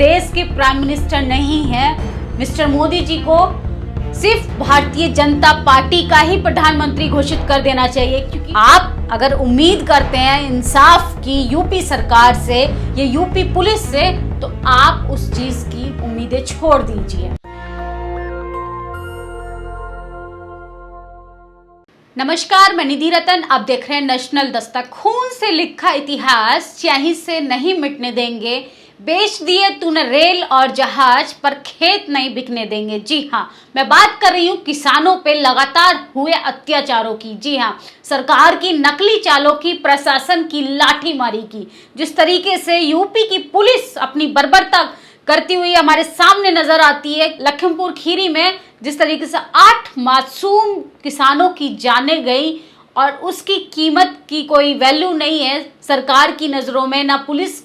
देश के prime minister नहीं है। मिस्टर मोदी जी को सिर्फ भारतीय जनता पार्टी का ही प्रधानमंत्री घोषित कर देना चाहिए, क्योंकि आप अगर उम्मीद करते हैं इंसाफ की यूपी सरकार से या यूपी पुलिस से, तो आप उस चीज की उम्मीदें छोड़ दीजिए। नमस्कार, मैं निधि रतन, आप देख रहे हैं नेशनल दस्तक। खून से लिखा इतिहास स्याही से नहीं मिटने देंगे, बेच दिए तूने रेल और जहाज पर खेत नहीं बिकने देंगे। जी हाँ, मैं बात कर रही हूँ किसानों पे लगातार हुए अत्याचारों की। जी हाँ, सरकार की नकली चालों की, प्रशासन की लाठीमारी की। जिस तरीके से यूपी की पुलिस अपनी बर्बरता करती हुई हमारे सामने नजर आती है। लखीमपुर खीरी में जिस तरीके से 8 मासूम किसानों की जानें गई और उसकी कीमत की कोई वैल्यू नहीं है सरकार की नज़रों में, ना पुलिस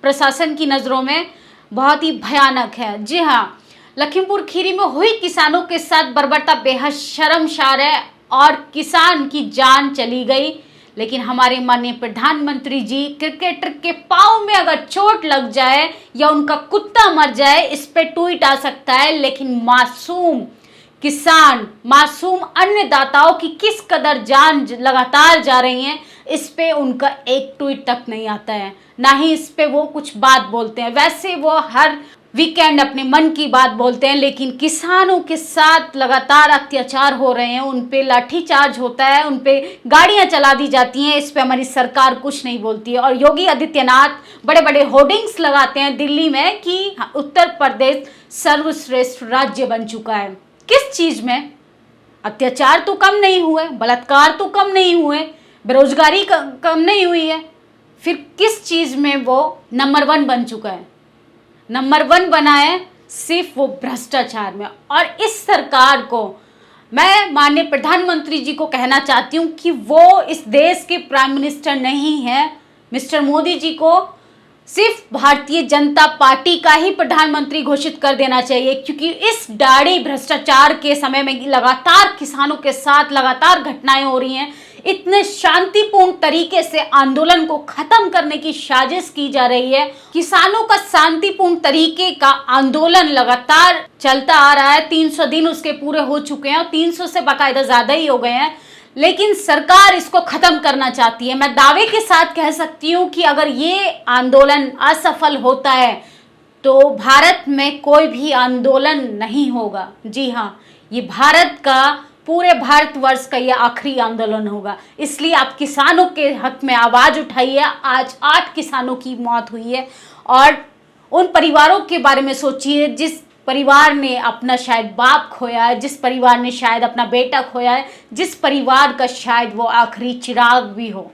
प्रशासन की नज़रों में, बहुत ही भयानक है। जी हाँ, लखीमपुर खीरी में हुई किसानों के साथ बर्बरता बेहद शर्मसार है और किसान की जान चली गई। लेकिन हमारे माननीय प्रधानमंत्री जी, क्रिकेटर के पाँव में अगर चोट लग जाए या उनका कुत्ता मर जाए, इस पे ट्वीट आ सकता है, लेकिन मासूम किसान, मासूम अन्नदाताओं की किस कदर जान लगातार जा रही हैं, इस पे उनका एक ट्वीट तक नहीं आता है, ना ही इस पे वो कुछ बात बोलते हैं। वैसे वो हर वीकेंड अपने मन की बात बोलते हैं, लेकिन किसानों के साथ लगातार अत्याचार हो रहे हैं, उन पे लाठीचार्ज होता है, उन पे गाड़ियां चला दी जाती हैं, इस पे हमारी सरकार कुछ नहीं बोलती है। और योगी आदित्यनाथ बड़े बड़े होर्डिंग्स लगाते हैं दिल्ली में कि उत्तर प्रदेश सर्वश्रेष्ठ राज्य बन चुका है। किस चीज में? अत्याचार तो कम नहीं हुए, बलात्कार तो कम नहीं हुए, बेरोजगारी कम नहीं हुई है, फिर किस चीज में वो नंबर 1 बन चुका है? नंबर 1 बना है सिर्फ वो भ्रष्टाचार में। और इस सरकार को मैं माननीय प्रधानमंत्री जी को कहना चाहती हूँ कि वो इस देश के प्राइम मिनिस्टर नहीं है। मिस्टर मोदी जी को सिर्फ भारतीय जनता पार्टी का ही प्रधानमंत्री घोषित कर देना चाहिए, क्योंकि इस दाढ़ी भ्रष्टाचार के समय में लगातार किसानों के साथ लगातार घटनाएं हो रही हैं। इतने शांतिपूर्ण तरीके से आंदोलन को खत्म करने की साजिश की जा रही है। किसानों का शांतिपूर्ण तरीके का आंदोलन लगातार चलता आ रहा है, 300 दिन उसके पूरे हो चुके हैं और 300 से बाकायदा ज्यादा ही हो गए हैं, लेकिन सरकार इसको खत्म करना चाहती है। मैं दावे के साथ कह सकती हूँ कि अगर ये आंदोलन असफल होता है तो भारत में कोई भी आंदोलन नहीं होगा। जी हाँ, ये भारत का, पूरे भारतवर्ष का ये आखिरी आंदोलन होगा। इसलिए आप किसानों के हक में आवाज उठाइए। आज 8 किसानों की मौत हुई है और उन परिवारों के बारे में सोचिए जिस परिवार ने अपना शायद बाप खोया है, जिस परिवार ने शायद अपना बेटा खोया है, जिस परिवार का शायद वो आखिरी चिराग भी हो।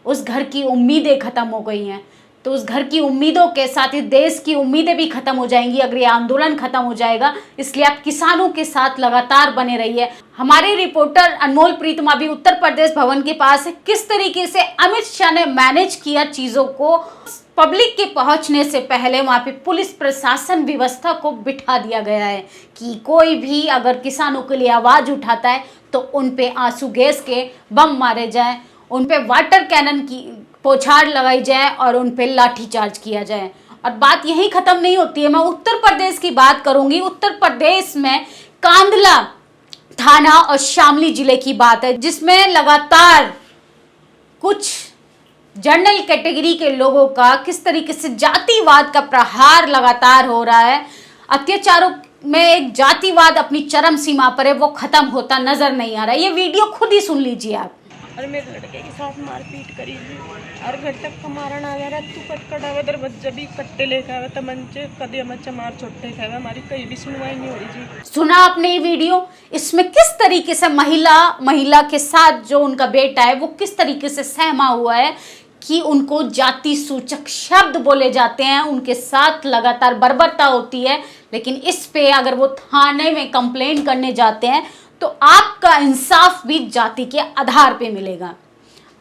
उस घर की उम्मीदें खत्म हो गई हैं, तो उस घर की उम्मीदों के साथ ही देश की उम्मीदें भी खत्म हो जाएंगी अगर ये आंदोलन खत्म हो जाएगा। इसलिए आप किसानों के साथ लगातार बने रहिए। हमारे रिपोर्टर अनमोल प्रीतम अभी उत्तर प्रदेश भवन के पास है। किस तरीके से अमित शाह ने मैनेज किया चीजों को, पब्लिक के पहुंचने से पहले वहां पे पुलिस प्रशासन व्यवस्था को बिठा दिया गया है कि कोई भी अगर किसानों के लिए आवाज उठाता है तो उन पे आंसू गैस के बम मारे जाएं, उन पे वाटर कैनन की पोछार लगाई जाए और उन पे लाठीचार्ज किया जाए। और बात यही खत्म नहीं होती है, मैं उत्तर प्रदेश की बात करूंगी। उत्तर प्रदेश में कांदला थाना और शामली जिले की बात है, जिसमें लगातार कुछ जनरल कैटेगरी के लोगों का किस तरीके से जातिवाद का प्रहार लगातार हो रहा है। अत्याचारों में एक जातिवाद अपनी चरम सीमा पर है, वो खत्म होता नजर नहीं आ रहा है। ये वीडियो खुद ही सुन लीजिए आप। और मेरे लड़के के साथ मारपीट करी थी और घर तक का मारण आ गया। तू कटकटावे दर बच्चा भी कट्टे लेके आवे तो मंचे कदे मच्चा मार छोटे खावे, हमारी कहीं भी सुनवाई नहीं हो रही जी। सुना आपने ये वीडियो? इसमें किस तरीके से महिला के साथ जो उनका बेटा है वो किस तरीके से सहमा हुआ है कि उनको जाति सूचक शब्द बोले जाते हैं, उनके साथ लगातार बर्बरता होती है। लेकिन इस पे अगर वो थाने में कंप्लेन करने जाते हैं तो आपका इंसाफ भी जाति के आधार पे मिलेगा।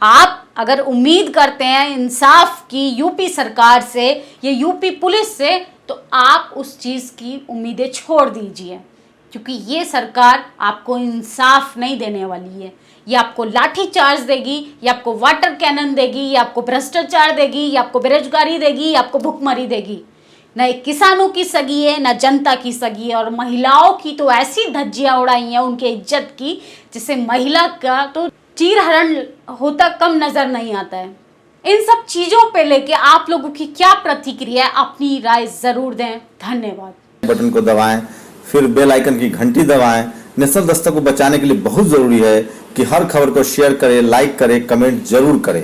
आप अगर उम्मीद करते हैं इंसाफ की यूपी सरकार से या यूपी पुलिस से, तो आप उस चीज़ की उम्मीदें छोड़ दीजिए, क्योंकि ये सरकार आपको इंसाफ नहीं देने वाली है। ये आपको लाठी चार्ज देगी, ये आपको वाटर कैनन देगी, ये आपको भ्रष्टाचार देगी, ये आपको बेरोजगारी देगी, ये आपको भुखमरी देगी। न किसानों की सगी है न जनता की सगी है, और महिलाओं की तो ऐसी धज्जियां उड़ाई हैं उनके इज्जत की, जिससे महिला का तो चीरहरण होता कम नजर नहीं आता है। इन सब चीजों पे लेके आप लोगों की क्या प्रतिक्रिया है, अपनी राय जरूर दें। धन्यवाद। बटन को दबाएं, फिर बेल आइकन की घंटी दबाएं। नेशनल दस्तक को बचाने के लिए बहुत जरूरी है कि हर खबर को शेयर करें, लाइक करें, कमेंट जरूर करें।